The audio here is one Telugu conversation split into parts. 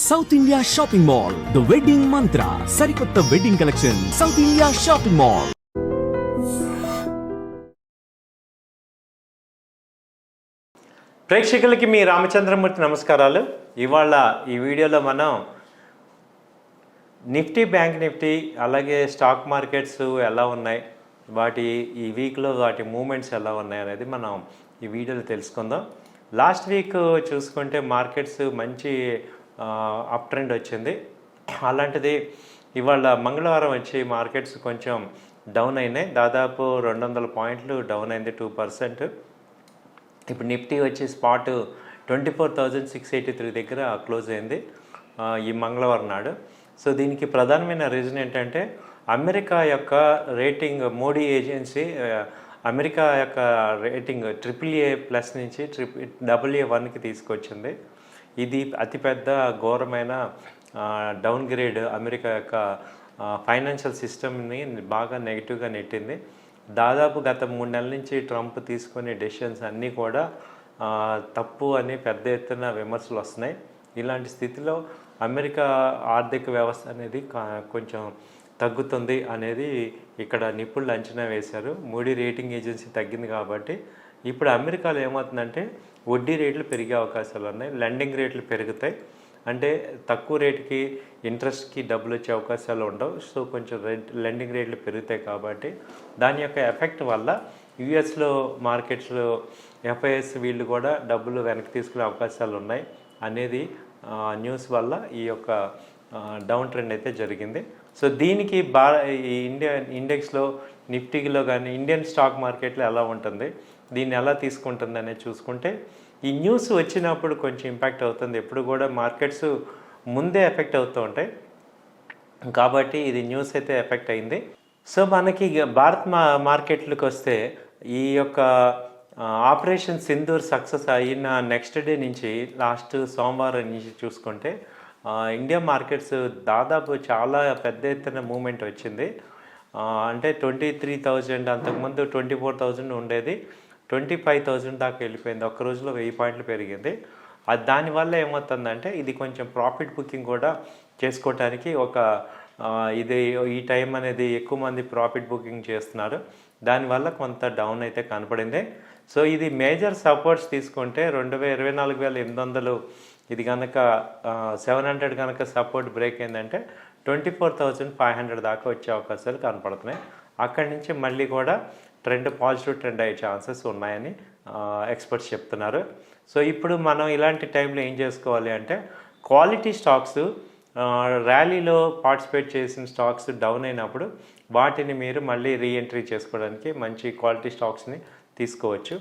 South India shopping mall the wedding మంత్ర సరికొత్త wedding collection south India shopping mall. ప్రేక్షకులకి మీ రామచంద్రమూర్తి నమస్కారాలు. ఇవాళ ఈ వీడియోలో మనం నిఫ్టీ, బ్యాంక్ నిఫ్టీ అలాగే స్టాక్ మార్కెట్స్ ఎలా ఉన్నాయి, వాటి ఈ వీక్లో వాటి మూమెంట్స్ ఎలా ఉన్నాయి అనేది మనం ఈ వీడియోలో తెలుసుకుందాం. లాస్ట్ వీక్ చూసుకుంటే మార్కెట్స్ మంచి అప్ ట్రెండ్ వచ్చింది. అలాంటిది ఇవాళ మంగళవారం వచ్చి మార్కెట్స్ కొంచెం డౌన్ అయినాయి. దాదాపు 200 పాయింట్లు డౌన్ అయింది, 2%. ఇప్పుడు నిఫ్టీ వచ్చి స్పాట్ 24,683 దగ్గర క్లోజ్ అయింది ఈ మంగళవారం నాడు. సో దీనికి ప్రధానమైన రీజన్ ఏంటంటే అమెరికా యొక్క రేటింగ్, మోడీ ఏజెన్సీ అమెరికా యొక్క రేటింగ్ AAA+ నుంచి AA1కి తీసుకొచ్చింది. ఇది అతిపెద్ద ఘోరమైన డౌన్ గ్రేడ్ అమెరికా యొక్క ఫైనాన్షియల్ సిస్టమ్ని బాగా నెగిటివ్గా నెట్టింది. దాదాపు గత 3 నెలల నుంచి ట్రంప్ తీసుకునే డెసిషన్స్ అన్నీ కూడా తప్పు అని పెద్ద ఎత్తున విమర్శలు వస్తున్నాయి. ఇలాంటి స్థితిలో అమెరికా ఆర్థిక వ్యవస్థ అనేది కొంచెం తగ్గుతుంది అనేది ఇక్కడ నిపుణులు అంచనా వేశారు. మోడీ రేటింగ్ ఏజెన్సీ తగ్గింది కాబట్టి ఇప్పుడు అమెరికాలో ఏమవుతుందంటే వడ్డీ రేట్లు పెరిగే అవకాశాలు ఉన్నాయి, లెండింగ్ రేట్లు పెరుగుతాయి. అంటే తక్కువ రేటుకి ఇంట్రెస్ట్కి డబ్బులు వచ్చే అవకాశాలు ఉండవు. సో కొంచెం లెండింగ్ రేట్లు పెరుగుతాయి కాబట్టి దాని యొక్క ఎఫెక్ట్ వల్ల యుఎస్లో మార్కెట్స్లో FIS వీళ్ళు కూడా డబ్బులు వెనక్కి తీసుకునే అవకాశాలు ఉన్నాయి అనేది న్యూస్ వల్ల ఈ యొక్క డౌన్ ట్రెండ్ అయితే జరిగింది. సో దీనికి ఈ ఇండెక్స్లో నిఫ్టీలో కానీ ఇండియన్ స్టాక్ మార్కెట్లో ఎలా ఉంటుంది, దీన్ని ఎలా తీసుకుంటుంది అనేది చూసుకుంటే ఈ న్యూస్ వచ్చినప్పుడు కొంచెం ఇంపాక్ట్ అవుతుంది. ఎప్పుడు కూడా మార్కెట్స్ ముందే ఎఫెక్ట్ అవుతూ ఉంటాయి కాబట్టి ఇది న్యూస్ అయితే ఎఫెక్ట్ అయింది. సో మనకి భారత్ మార్కెట్లకు వస్తే ఈ యొక్క ఆపరేషన్ సింధూర్ సక్సెస్ అయిన నెక్స్ట్ డే నుంచి లాస్ట్ సోమవారం నుంచి చూసుకుంటే ఇండియా మార్కెట్స్ దాదాపు చాలా పెద్ద ఎత్తున మూమెంట్ వచ్చింది. అంటే 23,000, అంతకుముందు 24,000 ఉండేది, 25,000 దాకా వెళ్ళిపోయింది. ఒక్క రోజులో 1000 పాయింట్లు పెరిగింది. దానివల్ల ఏమవుతుందంటే ఇది కొంచెం ప్రాఫిట్ బుకింగ్ కూడా చేసుకోవటానికి ఇది ఈ టైం అనేది ఎక్కువ మంది ప్రాఫిట్ బుకింగ్ చేస్తున్నారు. దానివల్ల కొంత డౌన్ అయితే కనపడింది. సో ఇది మేజర్ సపోర్ట్స్ తీసుకుంటే 24,800 ఇది కనుక 700 కనుక సపోర్ట్ బ్రేక్ అయిందంటే 24,500 దాకా వచ్చే అవకాశాలు కనపడుతున్నాయి. అక్కడి నుంచి మళ్ళీ కూడా పాజిటివ్ ట్రెండ్ అయ్యే ఛాన్సెస్ ఉన్నాయని ఎక్స్పర్ట్స్ చెప్తున్నారు. సో ఇప్పుడు మనం ఇలాంటి టైంలో ఏం చేసుకోవాలి అంటే క్వాలిటీ స్టాక్స్, ర్యాలీలో పార్టిసిపేట్ చేసిన స్టాక్స్ డౌన్ అయినప్పుడు వాటిని మీరు మళ్ళీ రీఎంట్రీ చేసుకోవడానికి మంచి క్వాలిటీ స్టాక్స్ని తీసుకోవచ్చు.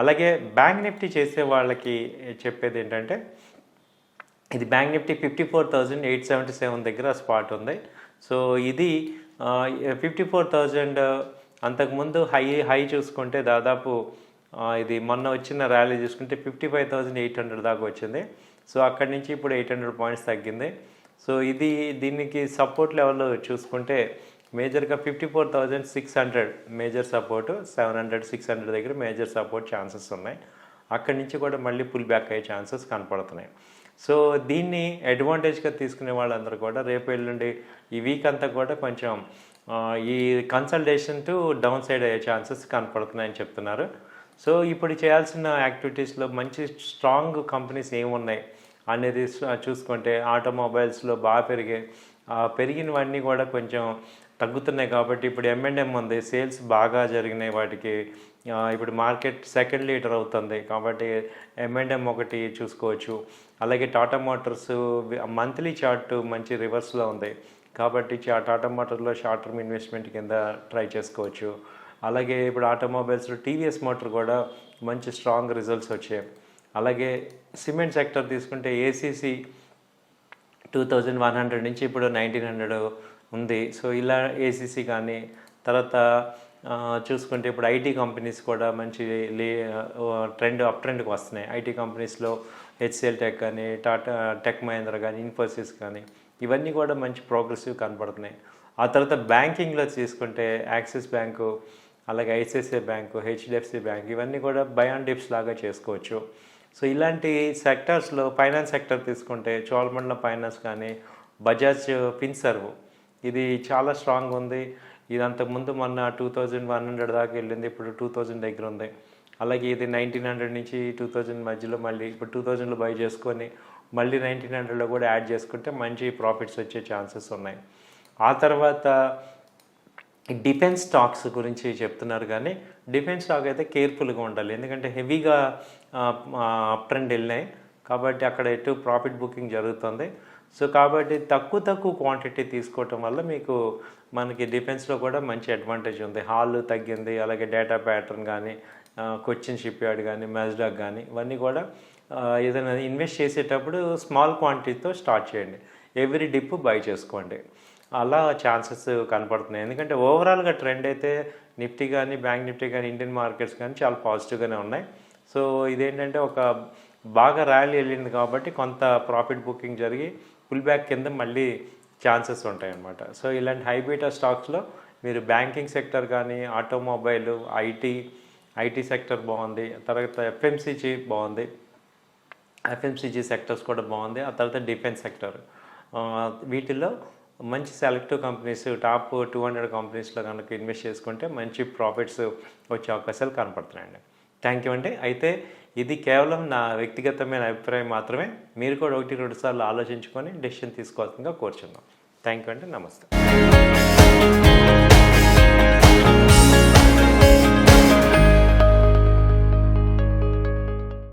అలాగే బ్యాంక్ నిఫ్టీ చేసే వాళ్ళకి చెప్పేది ఏంటంటే ఇది బ్యాంక్ నిఫ్టీ 54,877 దగ్గర స్పాట్ ఉంది. సో ఇది 54,000 అంతకుముందు హై చూసుకుంటే దాదాపు ఇది మొన్న వచ్చిన ర్యాలీ చూసుకుంటే 55,800 దాకా వచ్చింది. సో అక్కడి నుంచి ఇప్పుడు 800 పాయింట్స్ తగ్గింది. సో దీనికి సపోర్ట్ లెవెల్ చూసుకుంటే మేజర్గా 54,600 మేజర్ సపోర్టు, 700, 600 దగ్గర మేజర్ సపోర్ట్ ఛాన్సెస్ ఉన్నాయి. అక్కడి నుంచి కూడా మళ్ళీ పుల్ బ్యాక్ అయ్యే ఛాన్సెస్ కనపడుతున్నాయి. సో దీన్ని అడ్వాంటేజ్గా తీసుకునే వాళ్ళందరూ కూడా రేపు ఎల్లుండి ఈ వీక్ అంతా కూడా కొంచెం ఈ కన్సల్టేషన్ టు డౌన్ సైడ్ అయ్యే ఛాన్సెస్ కనపడుతున్నాయని చెప్తున్నారు. సో ఇప్పుడు చేయాల్సిన యాక్టివిటీస్లో మంచి స్ట్రాంగ్ కంపెనీస్ ఏమున్నాయి అనేది చూసుకుంటే ఆటోమొబైల్స్లో బాగా పెరిగినవన్నీ కూడా కొంచెం తగ్గుతున్నాయి కాబట్టి ఇప్పుడు M&M ఉంది, సేల్స్ బాగా జరిగినాయి వాటికి. ఇప్పుడు మార్కెట్ సెకండ్ లీటర్ అవుతుంది కాబట్టి M&M ఒకటి చూసుకోవచ్చు. అలాగే టాటా మోటార్స్ మంత్లీ చార్ట్ మంచి రివర్స్లో ఉంది కాబట్టి టాటా మోటార్లో షార్ట్ టర్మ్ ఇన్వెస్ట్మెంట్ కింద ట్రై చేసుకోవచ్చు. అలాగే ఇప్పుడు ఆటోమొబైల్స్లో TVS మోటార్ కూడా మంచి స్ట్రాంగ్ రిజల్ట్స్ వచ్చాయి. అలాగే సిమెంట్ సెక్టర్ తీసుకుంటే ACC 2,100 నుంచి ఇప్పుడు 1,900 ఉంది. సో ఇలా ACC కానీ తర్వాత చూసుకుంటే ఇప్పుడు IT కంపెనీస్ కూడా మంచి అప్ ట్రెండ్కి వస్తున్నాయి. IT కంపెనీస్లో HCL టెక్ కానీ, టాటా టెక్ మహేంద్ర కానీ, ఇన్ఫోసిస్ కానీ ఇవన్నీ కూడా మంచి ప్రోగ్రెసివ్ కనపడుతున్నాయి. ఆ తర్వాత బ్యాంకింగ్లో తీసుకుంటే యాక్సిస్ బ్యాంకు, అలాగే ICICI బ్యాంకు, HDFC బ్యాంక్ ఇవన్నీ కూడా బై అండ్ డిప్స్ లాగా చేసుకోవచ్చు. సో ఇలాంటి సెక్టర్స్లో ఫైనాన్స్ సెక్టర్ తీసుకుంటే చోళమండలం ఫైనాన్స్ కానీ బజాజ్ ఫిన్సర్వ్ ఇది చాలా స్ట్రాంగ్ ఉంది. ఇది అంతకుముందు మొన్న 2100 దాకా వెళ్ళింది, ఇప్పుడు 2000 దగ్గర ఉంది. అలాగే ఇది 1900 నుంచి 2000 మధ్యలో మళ్ళీ ఇప్పుడు 2000లో బై చేసుకొని మళ్ళీ 1900లో కూడా యాడ్ చేసుకుంటే మంచి ప్రాఫిట్స్ వచ్చే ఛాన్సెస్ ఉన్నాయి. ఆ తర్వాత డిఫెన్స్ స్టాక్స్ గురించి చెప్తున్నారు, కానీ డిఫెన్స్ స్టాక్ అయితే కేర్ఫుల్గా ఉండాలి. ఎందుకంటే హెవీగా అప్ ట్రెండ్ వెళ్ళినాయి కాబట్టి అక్కడ ఎటు ప్రాఫిట్ బుకింగ్ జరుగుతుంది. సో కాబట్టి తక్కువ క్వాంటిటీ తీసుకోవటం వల్ల మనకి డిఫెన్స్లో కూడా మంచి అడ్వాంటేజ్ ఉంది. హాల్ తగ్గింది, అలాగే డేటా ప్యాటర్న్ కానీ కొచ్చిన్ షిప్ యార్డ్ కానీ మ్యాజ్డాక్ కానీ ఇవన్నీ కూడా ఏదైనా ఇన్వెస్ట్ చేసేటప్పుడు స్మాల్ క్వాంటిటీతో స్టార్ట్ చేయండి, ఎవ్రీ డిప్ బై చేసుకోండి. అలా ఛాన్సెస్ కనపడుతున్నాయి. ఎందుకంటే ఓవరాల్గా ట్రెండ్ అయితే నిఫ్టీ కానీ బ్యాంక్ నిఫ్టీ కానీ ఇండియన్ మార్కెట్స్ కానీ చాలా పాజిటివ్గానే ఉన్నాయి. సో ఇదేంటంటే ఒక బాగా ర్యాలీ వెళ్ళింది కాబట్టి కొంత ప్రాఫిట్ బుకింగ్ జరిగి పుల్ బ్యాక్ కింద మళ్ళీ ఛాన్సెస్ ఉంటాయి అన్నమాట. సో ఇలాంటి హై బీటా స్టాక్స్లో మీరు బ్యాంకింగ్ సెక్టర్ కానీ ఆటోమొబైల్ ఐటీ సెక్టర్ బాగుంది, తర్వాత ఎఫ్ఎంసీజీ బాగుంది, ఎఫ్ఎంసీజీ సెక్టర్స్ కూడా బాగుంది. ఆ తర్వాత డిఫెన్స్ సెక్టర్, వీటిల్లో మంచి సెలెక్టివ్ కంపెనీస్ టాప్ 200 కంపెనీస్లో కనుక ఇన్వెస్ట్ చేసుకుంటే మంచి ప్రాఫిట్స్ వచ్చే అవకాశాలు కనపడుతున్నాయండి. థ్యాంక్ యూ అండి. అయితే ఇది కేవలం నా వ్యక్తిగతమైన అభిప్రాయం మాత్రమే. మీరు కూడా 1-2 సార్లు ఆలోచించుకొని డెసిషన్ తీసుకోవాల్సిందిగా కోరుచున్నాం. థ్యాంక్ యూ అండి. నమస్తే.